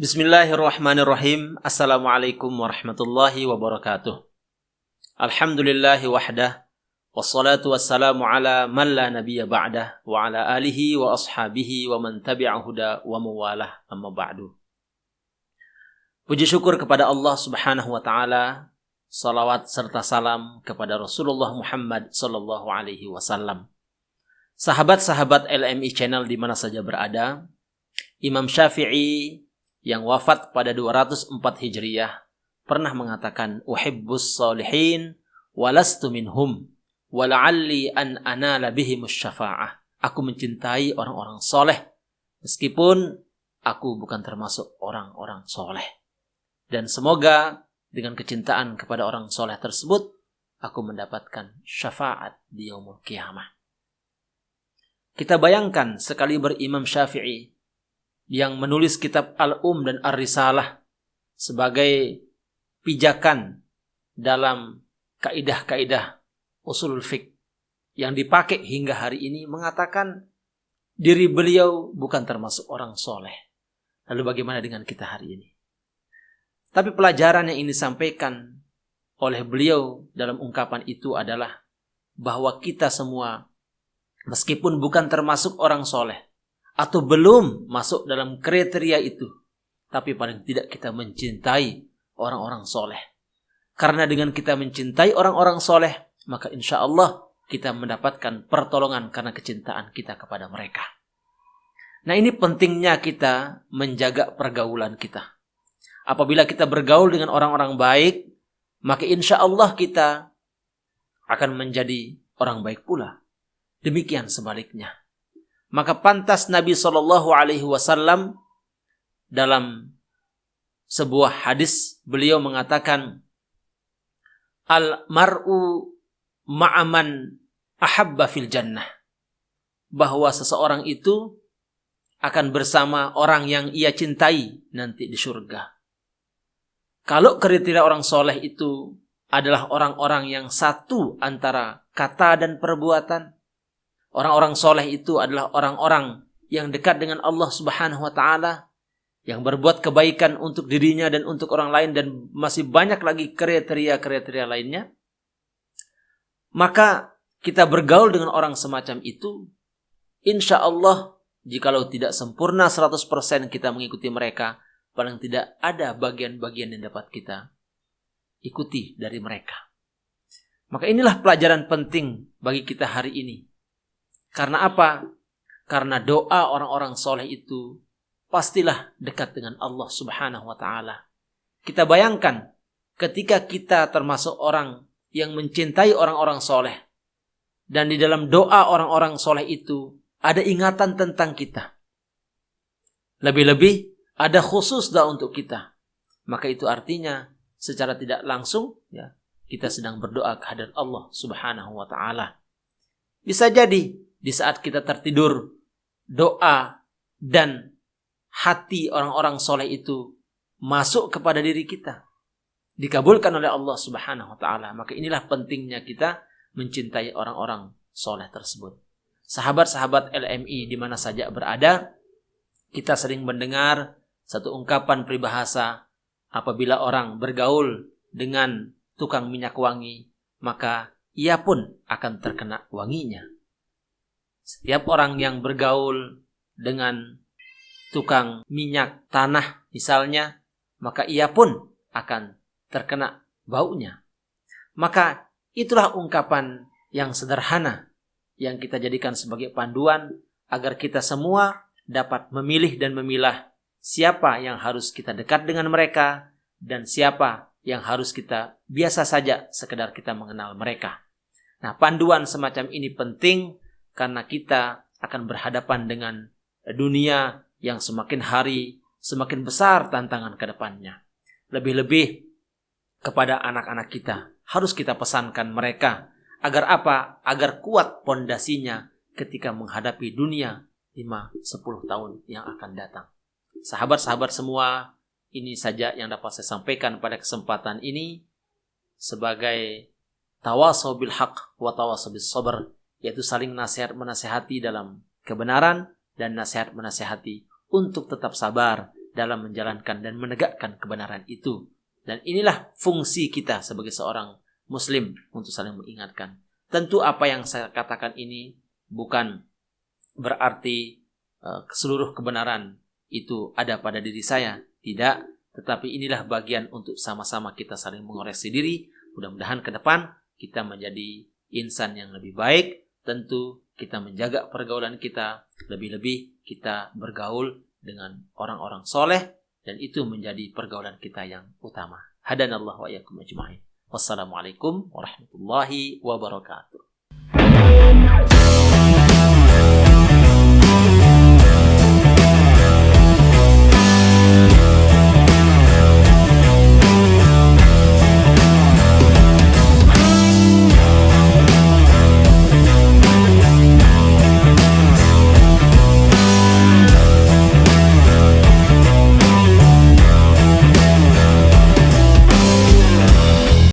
Bismillahirrahmanirrahim. Assalamualaikum warahmatullahi wabarakatuh. Alhamdulillahi wahdah. Wassalatu wassalamu ala man la nabiyya ba'dah. Wa ala alihi wa ashabihi wa man tabi'a huda wa mawalah amma ba'du. Puji syukur kepada Allah subhanahu wa ta'ala. Salawat serta salam kepada Rasulullah Muhammad sallallahu alaihi wasallam. Sahabat-sahabat LMI Channel di mana saja berada, Imam Syafi'i yang wafat pada 204 Hijriyah pernah mengatakan, uhibbus salihin walastu minhum wala'alli an anala bihimus syafa'ah. Aku mencintai orang-orang soleh meskipun aku bukan termasuk orang-orang soleh. Dan semoga dengan kecintaan kepada orang soleh tersebut aku mendapatkan syafaat di yaumul qiyamah. Kita bayangkan sekali Imam Syafi'i yang menulis kitab Al-Um dan Ar-Risalah sebagai pijakan dalam kaidah-kaidah usulul fiqh yang dipakai hingga hari ini, mengatakan diri beliau bukan termasuk orang soleh. Lalu bagaimana dengan kita hari ini? Tapi pelajaran yang ini disampaikan oleh beliau dalam ungkapan itu adalah bahwa kita semua meskipun bukan termasuk orang soleh atau belum masuk dalam kriteria itu, tapi paling tidak kita mencintai orang-orang soleh. Karena dengan kita mencintai orang-orang soleh, maka insya Allah kita mendapatkan pertolongan karena kecintaan kita kepada mereka. Nah, ini pentingnya kita menjaga pergaulan kita. Apabila kita bergaul dengan orang-orang baik, maka insya Allah kita akan menjadi orang baik pula. Demikian sebaliknya. Maka pantas Nabi SAW dalam sebuah hadis beliau mengatakan, al-mar'u ma'aman ahabba fil jannah, bahwa seseorang itu akan bersama orang yang ia cintai nanti di surga. Kalau kriteria orang soleh itu adalah orang-orang yang satu antara kata dan perbuatan, orang-orang soleh itu adalah orang-orang yang dekat dengan Allah subhanahu wa ta'ala, yang berbuat kebaikan untuk dirinya dan untuk orang lain, dan masih banyak lagi kriteria-kriteria lainnya. Maka kita bergaul dengan orang semacam itu, insya Allah, jikalau tidak sempurna 100% kita mengikuti mereka, paling tidak ada bagian-bagian yang dapat kita ikuti dari mereka. Maka inilah pelajaran penting bagi kita hari ini. Karena apa? Karena doa orang-orang soleh itu pastilah dekat dengan Allah subhanahu wa ta'ala. Kita bayangkan ketika kita termasuk orang yang mencintai orang-orang soleh, dan di dalam doa orang-orang soleh itu ada ingatan tentang kita. Lebih-lebih ada khusus doa untuk kita. Maka itu artinya secara tidak langsung ya, kita sedang berdoa kehadirat Allah subhanahu wa ta'ala. Bisa jadi di saat kita tertidur, doa dan hati orang-orang soleh itu masuk kepada diri kita, dikabulkan oleh Allah subhanahu wa ta'ala. Maka inilah pentingnya kita mencintai orang-orang soleh tersebut. Sahabat-sahabat LMI di mana saja berada, kita sering mendengar satu ungkapan peribahasa, apabila orang bergaul dengan tukang minyak wangi, maka ia pun akan terkena wanginya. Setiap orang yang bergaul dengan tukang minyak tanah misalnya, maka ia pun akan terkena baunya. Maka itulah ungkapan yang sederhana yang kita jadikan sebagai panduan agar kita semua dapat memilih dan memilah siapa yang harus kita dekat dengan mereka dan siapa yang harus kita biasa saja sekedar kita mengenal mereka. Nah, panduan semacam ini penting karena kita akan berhadapan dengan dunia yang semakin hari semakin besar tantangan ke depannya. Lebih-lebih kepada anak-anak kita harus kita pesankan mereka agar apa? Agar kuat pondasinya ketika menghadapi dunia 5-10 tahun yang akan datang. Sahabat-sahabat semua, ini saja yang dapat saya sampaikan pada kesempatan ini sebagai tawasau bil haq wa tawasau bis sabr, yaitu saling nasihat menasihati dalam kebenaran dan nasihat menasihati untuk tetap sabar dalam menjalankan dan menegakkan kebenaran itu. Dan inilah fungsi kita sebagai seorang Muslim untuk saling mengingatkan. Tentu apa yang saya katakan ini bukan berarti seluruh kebenaran itu ada pada diri saya. Tidak, tetapi inilah bagian untuk sama-sama kita saling mengoreksi diri. Mudah-mudahan ke depan kita menjadi insan yang lebih baik. Tentu kita menjaga pergaulan kita, lebih-lebih kita bergaul dengan orang-orang soleh, dan itu menjadi pergaulan kita yang utama. Hadanallahu wa iyyakum ajma'in. Wassalamualaikum warahmatullahi wabarakatuh.